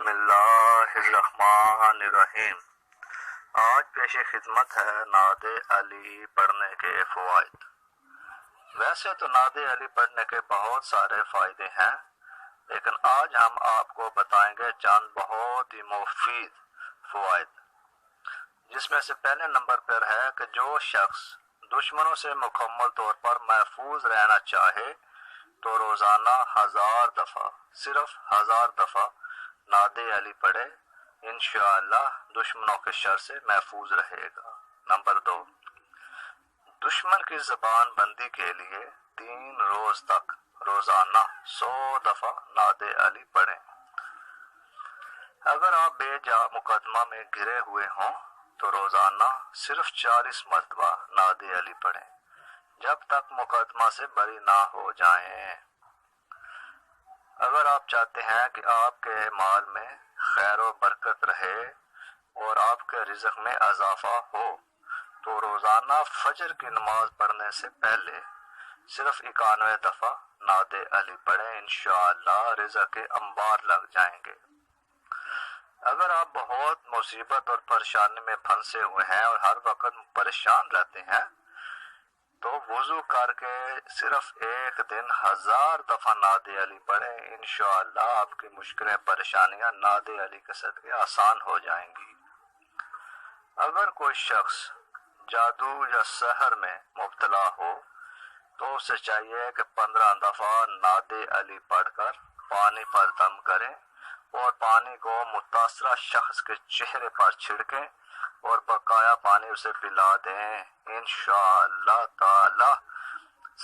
بسم اللہ الرحمن الرحیم۔ آج پیش خدمت ہے نعت علی پڑھنے کے فوائد۔ ویسے تو نعت علی پڑھنے کے بہت سارے فائدے ہیں، لیکن آج ہم آپ کو بتائیں گے چند بہت ہی مفید فوائد، جس میں سے پہلے نمبر پر ہے کہ جو شخص دشمنوں سے مکمل طور پر محفوظ رہنا چاہے تو روزانہ 1000 دفعہ، صرف 1000 دفعہ نعت علی پڑھے، انشاءاللہ دشمنوں کے شر سے محفوظ رہے گا۔ نمبر 2، دشمن کی زبان بندی کے لیے 3 روز تک روزانہ 100 دفعہ نعت علی پڑھیں۔ اگر آپ بے جا مقدمہ میں گھرے ہوئے ہوں تو روزانہ صرف 40 مرتبہ نعت علی پڑھیں جب تک مقدمہ سے بری نہ ہو جائیں۔ اگر آپ چاہتے ہیں کہ آپ کے مال میں خیر و برکت رہے اور آپ کے رزق میں اضافہ ہو تو روزانہ فجر کی نماز پڑھنے سے پہلے صرف 91 دفعہ نعت علی پڑھیں، انشاءاللہ رزق کے انبار لگ جائیں گے۔ اگر آپ بہت مصیبت اور پریشانی میں پھنسے ہوئے ہیں اور ہر وقت پریشان رہتے ہیں تو وضو کر کے صرف ایک دن 1000 دفعہ نعت علی پڑھیں، انشاءاللہ آپ کی مشکلیں پریشانیاں نعت علی کے صدقے آسان ہو جائیں گی۔ اگر کوئی شخص جادو یا سحر میں مبتلا ہو تو اسے چاہیے کہ 15 دفعہ نعت علی پڑھ کر پانی پر دم کریں اور پانی کو متاثرہ شخص کے چہرے پر چھڑکیں اور بقایا پانی اسے پلا دیں، انشاءاللہ تعالی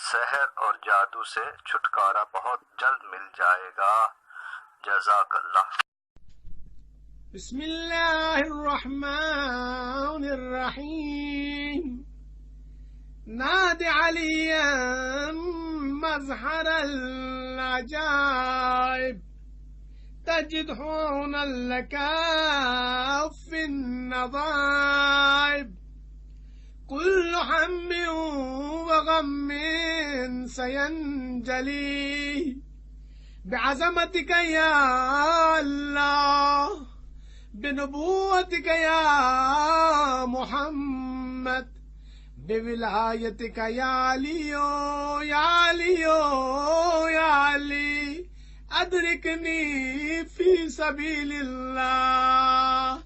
سحر اور جادو سے چھٹکارا بہت جلد مل جائے گا۔ جزاک اللہ۔ بسم اللہ الرحمن الرحیم۔ نعت علی مظہر العجائب، تجد هنا لك في النضائب، كل هم وغم سينجلي بعظمتك يا الله، بنبوتك يا محمد، بولایتك يا علي يا علي يا علي، أدركني في سبيل الله۔